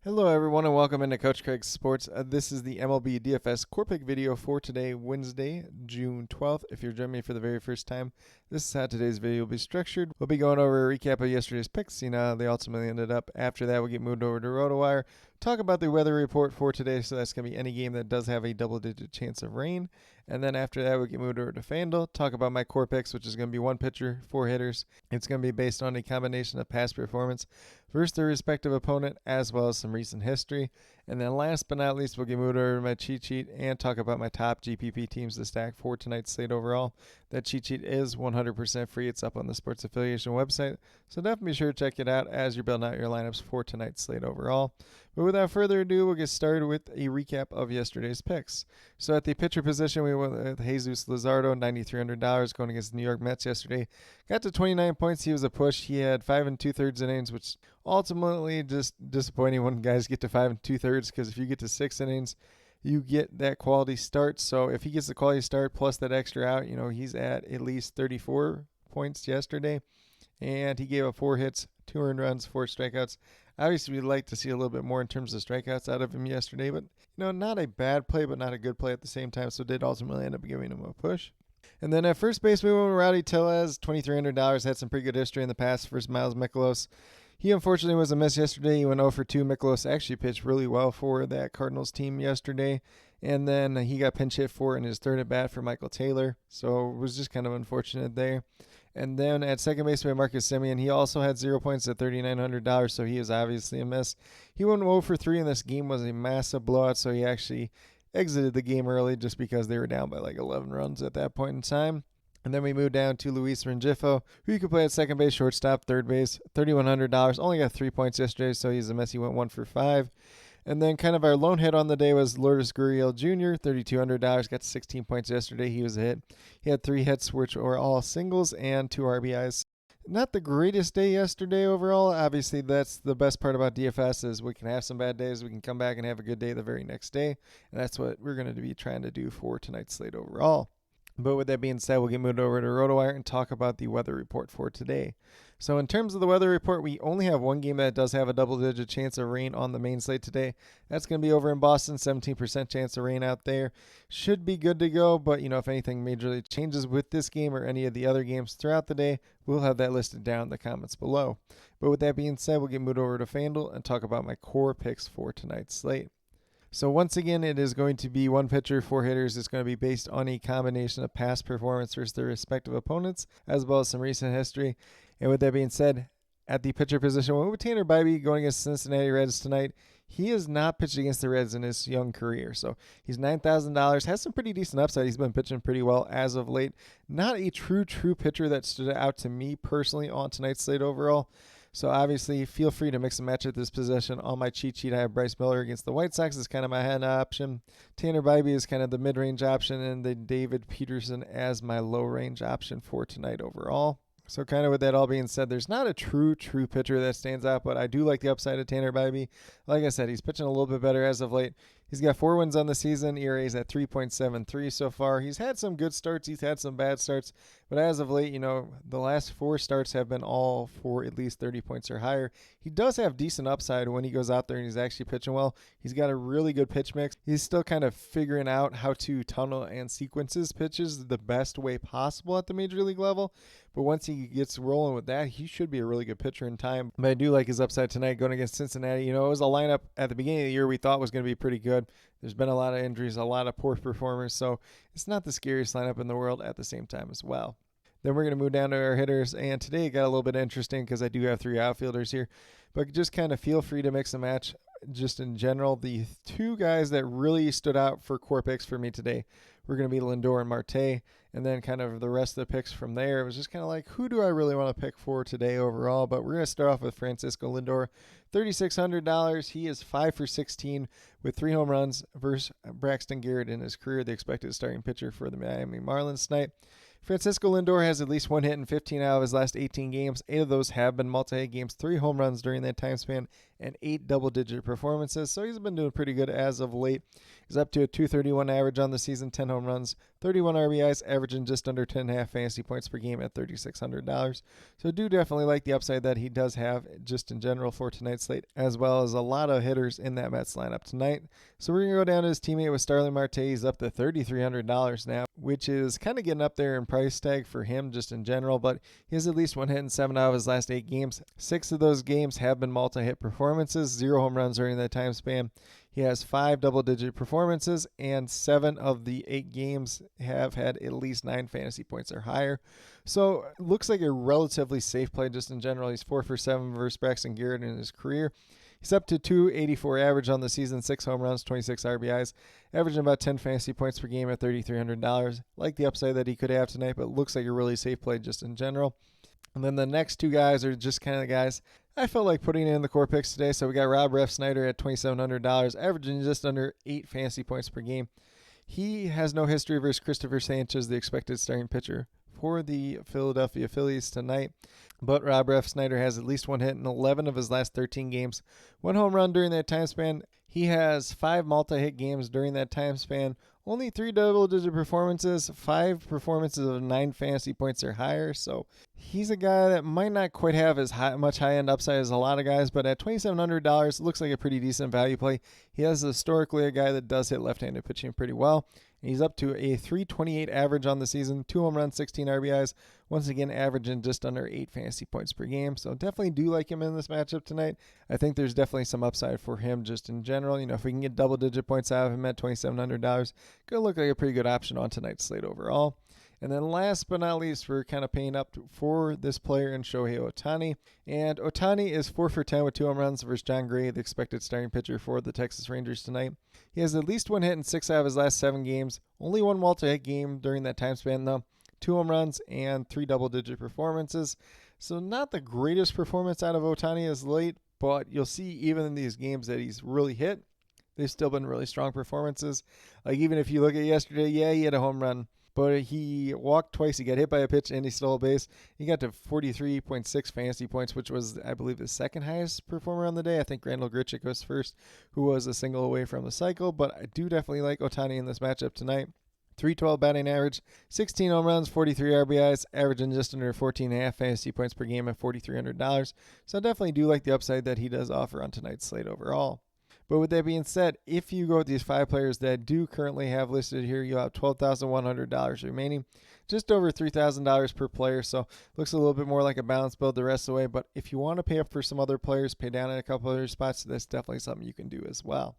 Hello everyone and welcome into Coach Craig's Sports. This is the MLB DFS Core Pick video for today, Wednesday, June 12th. If you're joining me for the very first time, this is how today's video will be structured. We'll be going over a recap of yesterday's picks, how they ultimately ended up. After that, we'll get moved over to RotoWire, talk about the weather report for today, so that's going to be any game that does have a double-digit chance of rain. And then after that, we'll get moved over to FanDuel, talk about my core picks, which is going to be one pitcher, four hitters. It's going to be based on a combination of past performance versus their respective opponent, as well as some recent history. And then last but not least, we'll get moved over to my cheat sheet and talk about my top GPP teams to stack for tonight's slate overall. That cheat sheet is 100% free. It's up on the Sports Affiliation website, so definitely be sure to check it out as you're building out your lineups for tonight's slate overall. But without further ado, we'll get started with a recap of yesterday's picks. So at the pitcher position, we went with Jesus Luzardo, $9,300 going against the New York Mets yesterday. Got to 29 points. He was a push. He had 5 2/3 innings, which ultimately just disappointing when guys get to 5 2/3, because if you get to 6 innings, you get that quality start. So if he gets the quality start plus that extra out, he's at least 34 points yesterday. And he gave up 4 hits, 2 earned runs, 4 strikeouts. Obviously, we'd like to see a little bit more in terms of strikeouts out of him yesterday, but not a bad play, but not a good play at the same time. So did ultimately end up giving him a push. And then at first base, we went with Rowdy Tellez, $2,300. Had some pretty good history in the past versus Miles Mikolas. He unfortunately was a miss yesterday. He went 0 for 2. Mikolas actually pitched really well for that Cardinals team yesterday. And then he got pinch hit for in his third at bat for Michael Taylor. So it was just kind of unfortunate there. And then at second base, we had Marcus Semien. He also had 0 points at $3,900, so he is obviously a miss. He went 0 for 3, and this game was a massive blowout, so he actually exited the game early just because they were down by like 11 runs at that point in time. And then we moved down to Luis Rengifo, who you could play at second base, shortstop, third base, $3,100. Only got 3 points yesterday, so he's a mess. He went 1 for 5. And then kind of our lone hit on the day was Lourdes Gurriel Jr., $3,200. Got 16 points yesterday. He was a hit. He had 3 hits, which were all singles, and 2 RBIs. Not the greatest day yesterday overall. Obviously, that's the best part about DFS is we can have some bad days. We can come back and have a good day the very next day. And that's what we're going to be trying to do for tonight's slate overall. But with that being said, we'll get moved over to RotoWire and talk about the weather report for today. So in terms of the weather report, we only have one game that does have a double-digit chance of rain on the main slate today. That's going to be over in Boston, 17% chance of rain out there. Should be good to go, but if anything majorly changes with this game or any of the other games throughout the day, we'll have that listed down in the comments below. But with that being said, we'll get moved over to FanDuel and talk about my core picks for tonight's slate. So once again, it is going to be one pitcher, 4 hitters. It's going to be based on a combination of past performance versus their respective opponents, as well as some recent history. And with that being said, at the pitcher position, we went with Tanner Bybee going against Cincinnati Reds tonight. He has not pitched against the Reds in his young career. So he's $9,000, has some pretty decent upside. He's been pitching pretty well as of late. Not a true pitcher that stood out to me personally on tonight's slate overall. So obviously, feel free to mix and match at this position. On my cheat sheet, I have Bryce Miller against the White Sox as kind of my hand option. Tanner Bybee is kind of the mid-range option, and then David Peterson as my low-range option for tonight overall. So kind of with that all being said, there's not a true pitcher that stands out, but I do like the upside of Tanner Bybee. Like I said, he's pitching a little bit better as of late. He's got 4 wins on the season. ERA is at 3.73 so far. He's had some good starts. He's had some bad starts. But as of late, the last 4 starts have been all for at least 30 points or higher. He does have decent upside when he goes out there and he's actually pitching well. He's got a really good pitch mix. He's still kind of figuring out how to tunnel and sequence his pitches the best way possible at the major league level. But once he gets rolling with that, he should be a really good pitcher in time. But I do like his upside tonight going against Cincinnati. It was a lineup at the beginning of the year we thought was going to be pretty good. There's been a lot of injuries, a lot of poor performers, so it's not the scariest lineup in the world at the same time as well. Then we're going to move down to our hitters, and today it got a little bit interesting because I do have 3 outfielders here. But just kind of feel free to mix and match. Just in general, the 2 guys that really stood out for core picks for me today were going to be Lindor and Marte. And then kind of the rest of the picks from there, it was just kind of like, who do I really want to pick for today overall? But we're going to start off with Francisco Lindor, $3,600. He is 5 for 16 with 3 home runs versus Braxton Garrett in his career, the expected starting pitcher for the Miami Marlins tonight. Francisco Lindor has at least 1 hit in 15 out of his last 18 games. 8 of those have been multi-hit games, 3 home runs during that time span, and 8 double-digit performances. So he's been doing pretty good as of late. He's up to a 231 average on the season, 10 home runs, 31 RBIs, averaging just under 10.5 fantasy points per game at $3,600. So do definitely like the upside that he does have just in general for tonight's slate, as well as a lot of hitters in that Mets lineup tonight. So we're going to go down to his teammate with Starling Marte. He's up to $3,300 now, which is kind of getting up there in price tag for him just in general, but he has at least one hit in 7 out of his last 8 games. 6 of those games have been multi-hit performances, 0 home runs during that time span. He has 5 double-digit performances, and 7 of the 8 games have had at least 9 fantasy points or higher. So it looks like a relatively safe play just in general. He's 4 for 7 versus Braxton Garrett in his career. He's up to 284 average on the season, 6 home runs, 26 RBIs, averaging about 10 fantasy points per game at $3,300. Like the upside that he could have tonight, but looks like a really safe play just in general. And then the next 2 guys are just kind of the guys I felt like putting in the core picks today. So we got Rob Refsnyder at $2,700, averaging just under 8 fantasy points per game. He has no history versus Christopher Sanchez, the expected starting pitcher for the Philadelphia Phillies tonight. But Rob Refsnyder has at least one hit in 11 of his last 13 games, 1 home run during that time span. He has 5 multi-hit games during that time span, only 3 double-digit performances, 5 performances of 9 fantasy points or higher. So he's a guy that might not quite have as much high-end upside as a lot of guys, but at $2,700, looks like a pretty decent value play. He is historically a guy that does hit left-handed pitching pretty well. He's up to a 328 average on the season, 2 home runs, 16 RBIs, once again averaging just under 8 fantasy points per game. So definitely do like him in this matchup tonight. I think there's definitely some upside for him just in general. You know, if we can get double-digit points out of him at $2,700, going to look like a pretty good option on tonight's slate overall. And then last but not least, we're kind of paying up for this player in Shohei Ohtani. And Ohtani is 4 for 10 with 2 home runs versus John Gray, the expected starting pitcher for the Texas Rangers tonight. He has at least one hit in 6 out of his last 7 games. Only 1 multi-hit game during that time span, though. 2 home runs and 3 double-digit performances. So not the greatest performance out of Ohtani as late, but you'll see even in these games that he's really hit, they've still been really strong performances. Like even if you look at yesterday, yeah, he had a home run, but he walked twice. He got hit by a pitch and he stole a base. He got to 43.6 fantasy points, which was, I believe, the second highest performer on the day. I think Randall Grichuk was first, who was a single away from the cycle. But I do definitely like Ohtani in this matchup tonight. 312 batting average, 16 home runs, 43 RBIs, averaging just under 14.5 fantasy points per game at $4,300. So I definitely do like the upside that he does offer on tonight's slate overall. But with that being said, if you go with these 5 players that I do currently have listed here, you'll have $12,100 remaining, just over $3,000 per player. So looks a little bit more like a balanced build the rest of the way. But if you want to pay up for some other players, pay down in a couple other spots, that's definitely something you can do as well.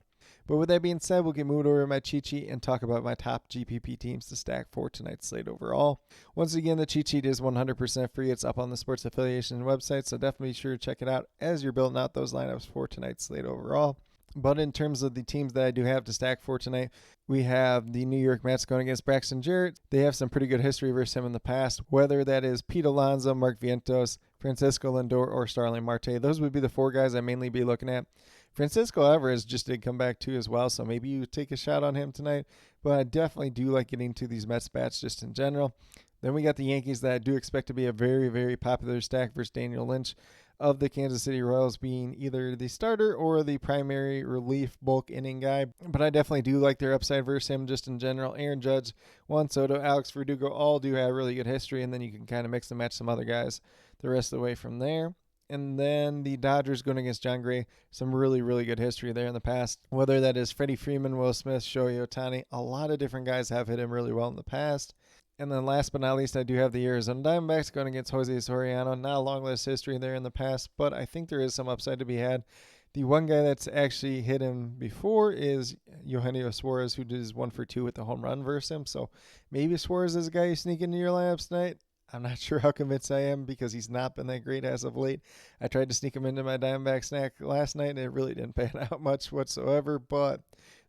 But with that being said, we'll get moved over to my cheat sheet and talk about my top GPP teams to stack for tonight's slate overall. Once again, the cheat sheet is 100% free. It's up on the Sports Affiliation website, so definitely be sure to check it out as you're building out those lineups for tonight's slate overall. But in terms of the teams that I do have to stack for tonight, we have the New York Mets going against Braxton Garrett. They have some pretty good history versus him in the past, whether that is Pete Alonso, Mark Vientos, Francisco Lindor, or Starling Marte. Those would be the 4 guys I mainly be looking at. Francisco Alvarez just did come back too as well, so maybe you take a shot on him tonight. But I definitely do like getting to these Mets bats just in general. Then we got the Yankees that I do expect to be a very, very popular stack versus Daniel Lynch of the Kansas City Royals, being either the starter or the primary relief bulk inning guy. But I definitely do like their upside versus him just in general. Aaron Judge, Juan Soto, Alex Verdugo all do have really good history, and then you can kind of mix and match some other guys the rest of the way from there. And then the Dodgers going against John Gray, some really, really good history there in the past. Whether that is Freddie Freeman, Will Smith, Shohei Ohtani, a lot of different guys have hit him really well in the past. And then last but not least, I do have the Arizona Diamondbacks going against Jose Soriano. Not a long list history there in the past, but I think there is some upside to be had. The one guy that's actually hit him before is Eugenio Suarez, who does 1 for 2 with the home run versus him. So maybe Suarez is a guy you sneak into your lineups tonight. I'm not sure how convinced I am because he's not been that great as of late. I tried to sneak him into my Diamondback snack last night, and it really didn't pan out much whatsoever, but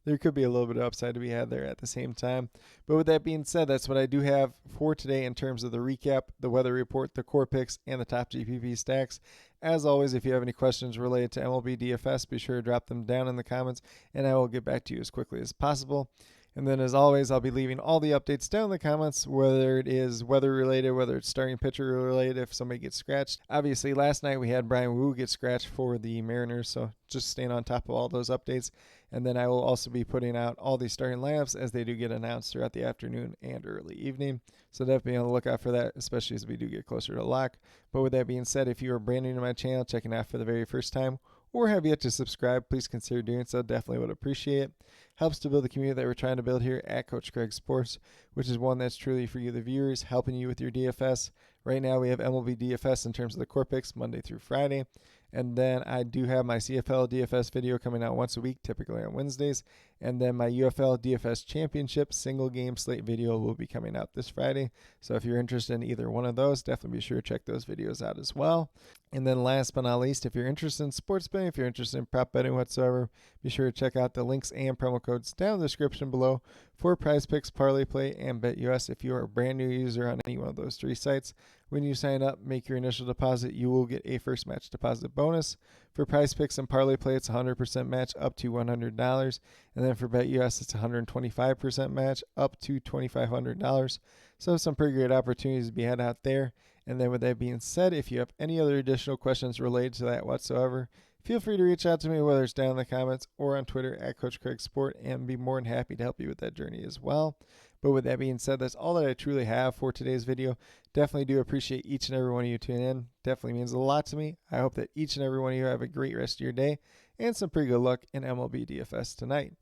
there could be a little bit of upside to be had there at the same time. But with that being said, that's what I do have for today in terms of the recap, the weather report, the core picks, and the top GPP stacks. As always, if you have any questions related to MLB DFS, be sure to drop them down in the comments, and I will get back to you as quickly as possible. And then as always, I'll be leaving all the updates down in the comments, whether it is weather related, whether it's starting pitcher related, if somebody gets scratched. Obviously, last night we had Brian Wu get scratched for the Mariners, so just staying on top of all those updates. And then I will also be putting out all the starting lineups as they do get announced throughout the afternoon and early evening. So definitely be on the lookout for that, especially as we do get closer to lock. But with that being said, if you are brand new to my channel, checking out for the very first time, or have yet to subscribe, please consider doing so. Definitely would appreciate it. Helps to build the community that we're trying to build here at Coach Craig Sports, which is one that's truly for you, the viewers, helping you with your DFS. Right now we have MLB DFS in terms of the core picks Monday through Friday. And then I do have my CFL DFS video coming out once a week, typically on Wednesdays. And then my UFL DFS Championship single game slate video will be coming out this Friday. So if you're interested in either one of those, definitely be sure to check those videos out as well. And then last but not least, if you're interested in sports betting, if you're interested in prop betting whatsoever, be sure to check out the links and promo codes down in the description below for Prize Picks, Parlay Play, and BetUS. If you are a brand new user on any one of those three sites, when you sign up, make your initial deposit, you will get a first match deposit bonus. For Prize Picks and Parlay Play, it's 100% match up to $100. And then for BetUS, it's 125% match up to $2,500. So some pretty great opportunities to be had out there. And then with that being said, if you have any other additional questions related to that whatsoever, feel free to reach out to me, whether it's down in the comments or on Twitter at Coach Craig Sport, and be more than happy to help you with that journey as well. But with that being said, that's all that I truly have for today's video. Definitely do appreciate each and every one of you tuning in. Definitely means a lot to me. I hope that each and every one of you have a great rest of your day and some pretty good luck in MLB DFS tonight.